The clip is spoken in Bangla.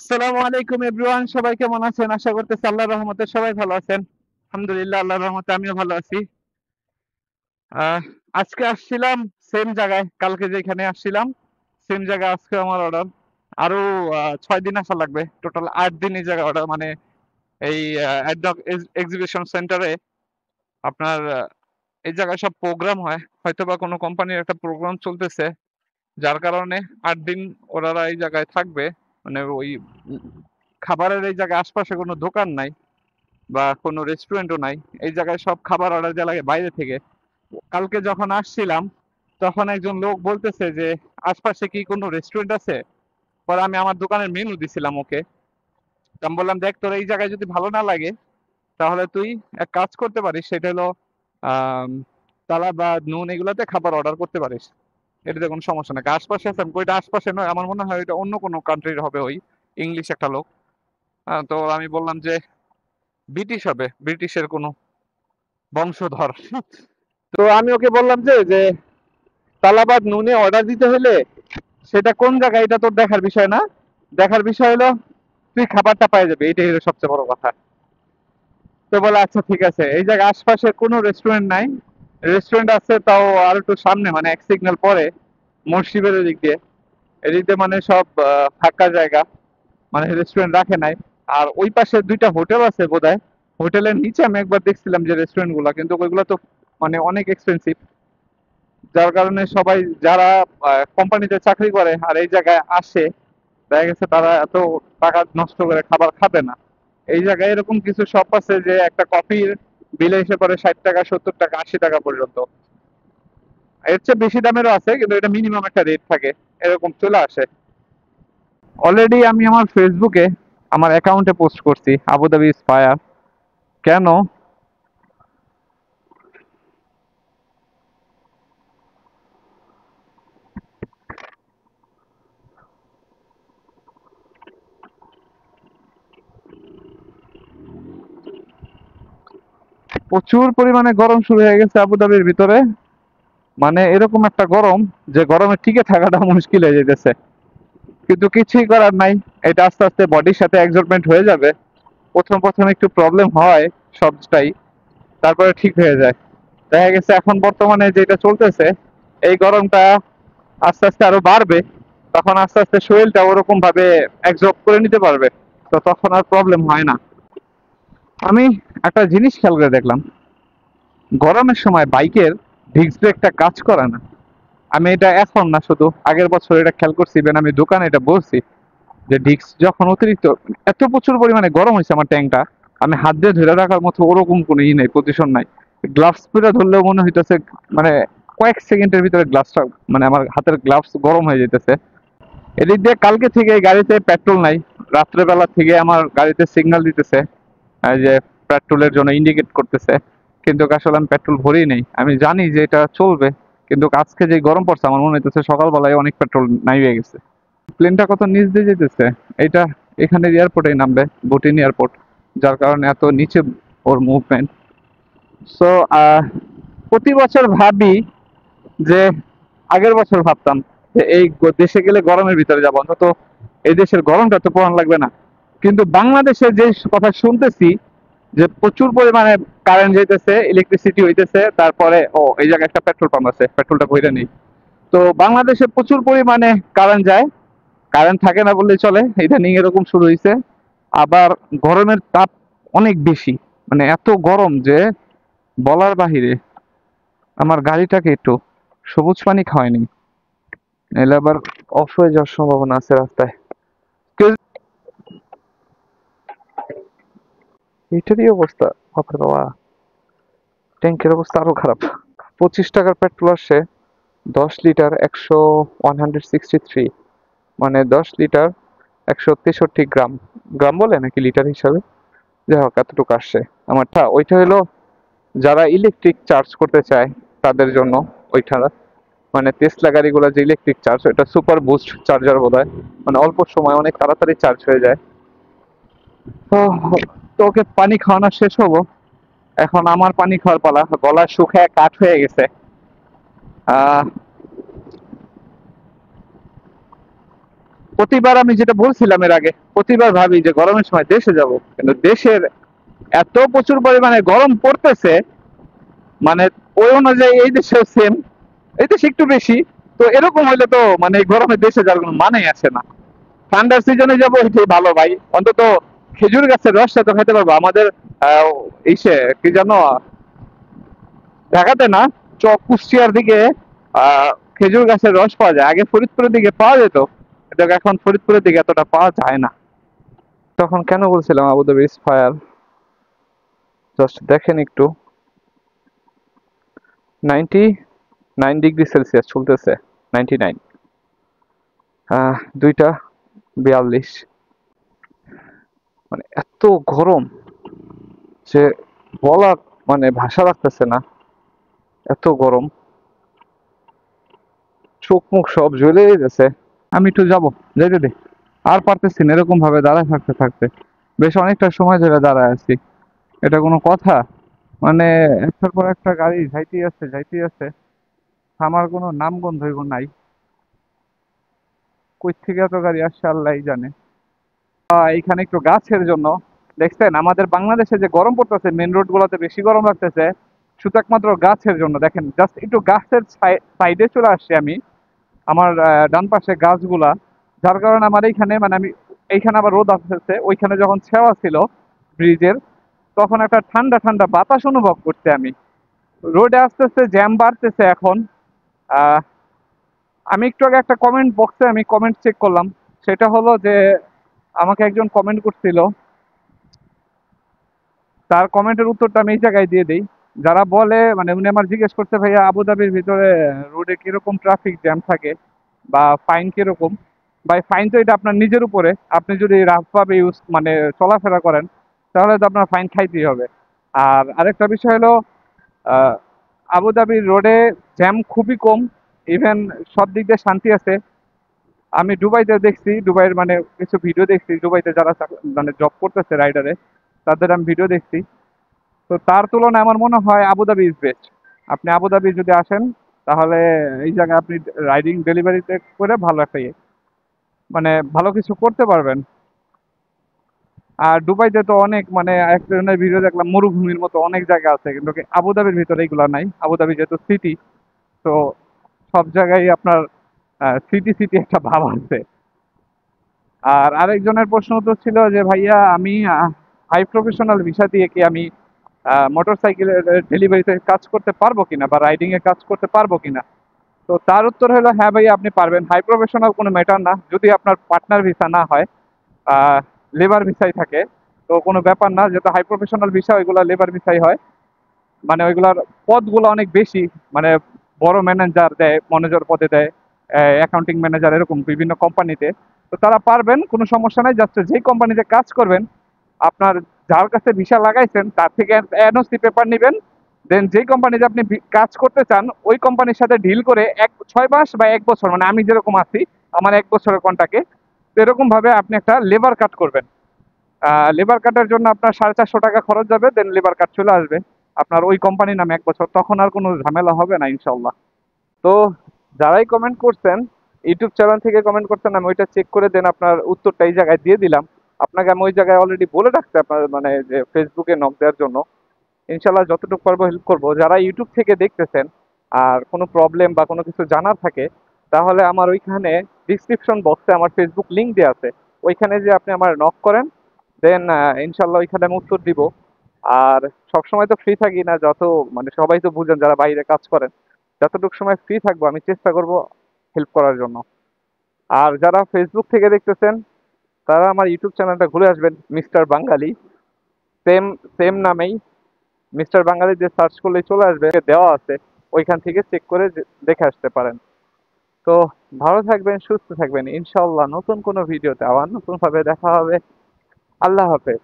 আসসালামু আলাইকুম এভরিওয়ান, সবাই কেমন আছেন? আশা করতেছি আল্লাহর রহমতে সবাই ভালো আছেন। আলহামদুলিল্লাহ, আল্লাহর রহমতে আমিও ভালো আছি। আহ, আজকে আসছিলাম সেম জায়গায়, কালকে যেখানে আসছিলাম সেম জায়গায় আজকে আমার অর্ডার। আরো 6 দিন আসা লাগবে, টোটাল 8 দিন এই জায়গায় অর্ডার। মানে এই অ্যাডনক এক্সিবিশন সেন্টারে আপনার এই জায়গায় সব প্রোগ্রাম হয়, হয়তো বা কোনো কোম্পানির একটা প্রোগ্রাম চলতেছে, যার কারণে 8 দিন ওনারা এই জায়গায় থাকবে। মানে ওই উম, খাবারের এই জায়গায় আশপাশে কোনো দোকান নাই বা কোনো রেস্টুরেন্টও নাই। এই জায়গায় সব খাবার অর্ডার দেওয়া লাগে বাইরে থেকে। কালকে যখন আসছিলাম তখন একজন লোক বলতেছে যে আশপাশে কি কোনো রেস্টুরেন্ট আছে। পরে আমি আমার দোকানের মেনু দিছিলাম ওকে। তো আমি বললাম, দেখ, তোর এই জায়গায় যদি ভালো না লাগে তাহলে তুই এক কাজ করতে পারিস, সেটা হলো আম, তালা বা নুন এগুলাতে খাবার অর্ডার করতে পারিস, এটাতে কোনো সমস্যা নাই। আশপাশে আছে? আমি কই, এটা আশপাশে নয়, আমার মনে হয় এটা অন্য কোনো কান্ট্রির হবে, ওই ইংলিশ একটা লোক। তো আমি বললাম যে ব্রিটিশ হবে, ব্রিটিশের কোনো বংশধর। তো আমি ওকে বললাম যে তালাবাদ নুনে অর্ডার দিতে হলে সেটা কোন জায়গায় এটা তোর দেখার বিষয় না, দেখার বিষয় হলো তুই খাবারটা পাই যাবে, এটাই হলো সবচেয়ে বড় কথা। তো বলে আচ্ছা ঠিক আছে। এই জায়গায় আশপাশে কোনো রেস্টুরেন্ট নাই, রেস্টুরেন্ট আছে তাও আর একটু সামনে, মানে এক সিগন্যাল পরে মসজিদের দিক দিয়ে। এদিক দিয়ে মানে সব ফাঁকা জায়গা, মানে রেস্টুরেন্ট রাখে নাই। আর ওই পাশে দুইটা হোটেল আছে বোধহয়, হোটেলের নিচে আমি একবার দেখছিলাম যে রেস্টুরেন্ট গুলা, কিন্তু ওইগুলো তো মানে অনেক এক্সপেন্সিভ। যার কারণে সবাই যারা কোম্পানিতে চাকরি করে আর এই জায়গায় আসে, দেখা গেছে তারা এত টাকা নষ্ট করে খাবার খাবে না। এই জায়গায় এরকম কিছু শপ আছে যে একটা কফির বিলে এসে পড়ে 60 টাকা, 70 টাকা, 80 টাকা পর্যন্ত। এর চেয়ে বেশি দামেরও আছে, কিন্তু এটা মিনিমাম একটা রেট থাকে, এরকম চলে আসে। অলরেডি আমি আমার ফেসবুকে আমার অ্যাকাউন্টে পোস্ট করছি আবুধাবি স্পায়ার। কেন? প্রচুর পরিমাণে গরম শুরু হয়ে গেছে আবুধাবির ভিতরে। মানে এরকম একটা গরম যে গরমে টিকে থাকাটা মুশকিল হয়ে যেতেছে, কিন্তু কিছুই করার নাই। এটা আস্তে আস্তে বডির সাথে অ্যাবজর্বমেন্ট হয়ে যাবে। প্রথম প্রথম একটু প্রবলেম হয় সবটাই, তারপরে ঠিক হয়ে যায়। দেখা গেছে এখন বর্তমানে যেটা চলতেছে, এই গরমটা আস্তে আস্তে আরো বাড়বে। তখন আস্তে আস্তে শরীরটা ওরকম ভাবে অ্যাবজর্ব করে নিতে পারবে, তো তখন আর প্রবলেম হয় না। আমি একটা জিনিস খেয়াল করে দেখলাম, গরমের সময় বাইকের ডিস্ক ব্রেকটা কাজ করে না। আমি এটা এখন না, শুধু আগের বছর এটা খেয়াল করছি, ইভেন আমি দোকানে এটা বলছি যে ডিস্ক যখন অতিরিক্ত এত প্রচুর পরিমাণে গরম হয়েছে আমার ট্যাঙ্কটা, আমি হাত দিয়ে ধরে রাখার মতো ওরকম কোনো ই নেই, পজিশন নাই। গ্লাভস পরে ধরলেও মনে হইতেছে মানে কয়েক সেকেন্ডের ভিতরে গ্লাভসটা, মানে আমার হাতের গ্লাভস গরম হয়ে যেতেছে। এদিক দিয়ে কালকে থেকে এই গাড়িতে পেট্রোল নাই। রাত্রেবেলা থেকে আমার গাড়িতে সিগন্যাল দিতেছে, এই যে পেট্রোলের জন্য ইন্ডিকেট করতেছে, কিন্তু আসলে আমি পেট্রোল ভরি নেই। আমি জানি যে এটা চলবে, কিন্তু আজকে যে গরম পড়ছে আমার মনে হইতেছে সকালবেলায় অনেক পেট্রোল নাই হয়ে গেছে। প্লেনটা কত নিচ দিয়ে যেতেছে, এটা এখানে এয়ারপোর্টেই নামবে, বুটিন এয়ারপোর্ট, যার কারণে এত নিচে ওর মুভমেন্ট। সো প্রতি বছর ভাবি যে, আগের বছর ভাবতাম যে এই দেশে গেলে গরমের ভিতরে যাবো, অন্তত এই দেশের গরমটা তো পোহান লাগবে না। কিন্তু বাংলাদেশে যে কথা শুনতেছি যে প্রচুর পরিমাণে কারেন্ট যাইতেছে, ইলেকট্রিসিটি হইতেছে, তারপরে এই জায়গায় একটা পেট্রোল পাম্প আছে, পেট্রোলটা ভইরা নেই। তো বাংলাদেশে প্রচুর পরিমাণে কারেন্ট যায়, কারেন্ট থাকে না বললেই চলে, ইদানিং এরকম শুরু হয়েছে। আবার গরমের তাপ অনেক বেশি, মানে এত গরম যে বলার বাহিরে। আমার গাড়িটাকে একটু সবুজ পানি খাওয়ায়নি, নাহলে আবার অফ হয়ে যাওয়ার সম্ভাবনা আছে রাস্তায়। এটারই অবস্থা, বাপরে বাবা, ট্যাঙ্কের অবস্থা আরো খারাপ। 25 টাকার পেট্রোল আসছে 10 লিটার, 163, মানে 10 লিটার 163 গ্রাম। গ্রাম বলে নাকি লিটার হিসাবে, যাই হোক এতটুকু আসছে আমারটা। ওইটা হলো যারা ইলেকট্রিক চার্জ করতে চায় তাদের জন্য ওইটা। মানে টেসলা গাড়িগুলো যে ইলেকট্রিক চার্জ, এটা সুপার বুস্ট চার্জার বোধ হয়, মানে অল্প সময় অনেক তাড়াতাড়ি চার্জ হয়ে যায়। তো তো ওকে পানি খাওয়ানো শেষ হবো, এখন আমার পানি খাওয়ার পালা। গলা শুকায় কাঠ হয়ে গেছে। আহ প্রতিবার আমি যেটা বলছিলাম এর আগে, প্রতিবার ভাবি যে গরমের সময় দেশে যাব, কিন্তু দেশের এত প্রচুর পরিমাণে গরম পড়তেছে, মানে ওই অনুযায়ী এই দেশেও সেম, এই দেশে একটু বেশি। তো এরকম হইলে তো মানে এই গরমে দেশে যাওয়ার কোনো মানেই আসে না। ঠান্ডার সিজনে যাবো এটাই ভালো ভাই, অন্তত খেজুর গাছের রসটা তো খেতে পারবো। আমাদের আহ, ইসে কি জানো, ঢাকাতে না, কুষ্টিয়ার দিকে খেজুর গাছের রস পাওয়া যায়, আগে ফরিদপুরের দিকে পাওয়া যেত, কিন্তু এখন ফরিদপুরের দিকে এতটা পাওয়া যায় না। তখন কেন বলছিলাম আবুধাবি ফায়ার, জাস্ট দেখেন একটু, 99 ডিগ্রি সেলসিয়াস চলতেছে, 99, 2টা 42, মানে এত গরম যে বলা মানে ভাষা রাখতেছে না, এত গরম, চোখ মুখ সব জ্বলে গেছে। আমি একটু যাবো, যাইতে দে, আর পারতেছি না এরকম ভাবে দাঁড়ায় থাকতে থাকতে, বেশ অনেকটা সময় ধরে দাঁড়ায় আছি। এটা কোনো কথা? মানে একটার পর একটা গাড়ি যাইতেই আছে যাইতেই আছে, থামার কোনো নাম গন্ধ নাই। কই থেকে এত গাড়ি আসছে আল্লাহই জানে। এইখানে একটু গাছের জন্য, দেখছেন আমাদের বাংলাদেশে যে গরম পড়তেছে, মেন রোড গুলোতে বেশি গরম লাগতেছে, শুধু একমাত্র গাছের জন্য। দেখেন জাস্ট একটু গাছের সাইডে চলে আসছি আমি, আমার ডান পাশে গাছগুলা, যার কারণে আমার এইখানে মানে আমি এইখানে আবার রোদ আসতেছে, ওইখানে যখন ছাওয়া ছিল ব্রিজের, তখন একটা ঠান্ডা ঠান্ডা বাতাস অনুভব করতে আমি। রোডে আস্তে আস্তে জ্যাম বাড়তেছে এখন। আহ, আমি একটু আগে একটা কমেন্ট বক্সে আমি কমেন্ট চেক করলাম, সেটা হলো যে আমাকে একজন কমেন্ট করছিল, তার কমেন্টের উত্তরটা আমি এই জায়গায় দিয়ে দিই। যারা বলে মানে উনি আমার জিজ্ঞেস করছে, ভাইয়া আবুধাবির ভিতরে রোডে কিরকম ট্রাফিক জ্যাম থাকে বা ফাইন কিরকম। ভাই ফাইন তো এটা আপনার নিজের উপরে, আপনি যদি রাফভাবে ইউজ মানে চলাফেরা করেন তাহলে তো আপনার ফাইন খাইতেই হবে। আর আরেকটা বিষয় হলো আহ, আবুধাবির রোডে জ্যাম খুবই কম, ইভেন সব দিক দিয়ে শান্তি আছে। আমি দুবাইতে দেখছি, দুবাইয়ের মানে কিছু ভিডিও দেখছি, দুবাইতে যারা মানে জব করতেছে রাইডারে, তাদের আমি ভিডিও দেখছি। তো তার তুলনায় আমার মনে হয় আবুধাবি ইজ বেস্ট। আপনি আবুধাবি যদি আসেন তাহলে এই জায়গায় আপনি রাইডিং ডেলিভারিতে করে ভালো একটা মানে ভালো কিছু করতে পারবেন। আর দুবাইতে তো অনেক মানে এক ধরনের ভিডিও দেখলাম, মরুভূমির মতো অনেক জায়গা আছে, কিন্তু কি আবুধাবির ভিতরে এইগুলা নাই। আবুধাবি যেহেতু সিটি, তো সব জায়গায় আপনার সিটি সিটি একটা ভাব আছে। আর আরেকজনের প্রশ্ন তো ছিল যে ভাইয়া আমি হাই প্রফেশনাল ভিসা দিয়ে কি আমি মোটরসাইকেলের ডেলিভারিতে কাজ করতে পারবো কিনা বা রাইডিং এ কাজ করতে পারবো কিনা। তো তার উত্তর হলো হ্যাঁ ভাইয়া আপনি পারবেন। হাই প্রফেশনাল কোনো ম্যাটার না, যদি আপনার পার্টনার ভিসা না হয়, লেবার ভিসাই থাকে, তো কোনো ব্যাপার না। যেহেতু হাই প্রফেশনাল ভিসা ওইগুলো লেবার ভিসাই হয়, মানে ওইগুলার পদগুলো অনেক বেশি, মানে বড় ম্যানেজার দেয়, ম্যানেজার পদে দেয়, অ্যাকাউন্টিং ম্যানেজার, এরকম বিভিন্ন কোম্পানিতে। তো তারা পারবেন, কোনো সমস্যা নাই। জাস্ট যেই কোম্পানিতে কাজ করবেন, আপনার যার কাছে ভিসা লাগাইছেন তার থেকে এনওসি পেপার নেবেন, দেন যেই কোম্পানিতে আপনি কাজ করতে চান ওই কোম্পানির সাথে ডিল করে 6 মাস বা 1 বছর, মানে আমি যেরকম আছি আমার 1 বছরের কন্ট্রাক্টে, তো এরকম ভাবে আপনি একটা লেবার কাট করবেন। লেবার কাটের জন্য আপনার 450 টাকা খরচ যাবে, দেন লেবার কাট চলে আসবে আপনার ওই কোম্পানির নামে 1 বছর, তখন আর কোনো ঝামেলা হবে না ইনশাল্লাহ। তো যারাই কমেন্ট করছেন, ইউটিউব চ্যানেল থেকে কমেন্ট করছেন, আমি ওইটা চেক করে দেন আপনার উত্তরটা এই জায়গায় দিয়ে দিলাম। আপনাকে আমি ওই জায়গায় অলরেডি বলে রাখছি আপনার মানে যে ফেসবুকে নক দেওয়ার জন্য। ইনশাল্লাহ যতটুকু পারবো হেল্প করবো। যারা ইউটিউব থেকে দেখতেছেন আর কোনো প্রবলেম বা কোনো কিছু জানার থাকে, তাহলে আমার ওইখানে ডিসক্রিপশন বক্সে আমার ফেসবুক লিঙ্ক দেওয়া আছে, ওইখানে যে আপনি আমার নক করেন, দেন ইনশাল্লাহ ওইখানে আমি উত্তর দিব। আর সবসময় তো ফ্রি থাকি না, যত মানে সবাই তো বুঝেন যারা বাইরে কাজ করেন, যতটুকু সময় ফ্রি থাকবো আমি চেষ্টা করব হেল্প করার জন্য। আর যারা ফেসবুক থেকে দেখতেছেন তারা আমার ইউটিউব চ্যানেলটা ঘুরে আসবেন, মিস্টার বাঙালি, সেম সেম নামেই মিস্টার বাঙালি যে সার্চ করলেই চলে আসবে, দেওয়া আছে, ওইখান থেকে চেক করে দেখে আসতে পারেন। তো ভালো থাকবেন, সুস্থ থাকবেন, ইনশাল্লাহ নতুন কোনো ভিডিওতে আবার নতুন ভাবে দেখা হবে। আল্লাহ হাফেজ।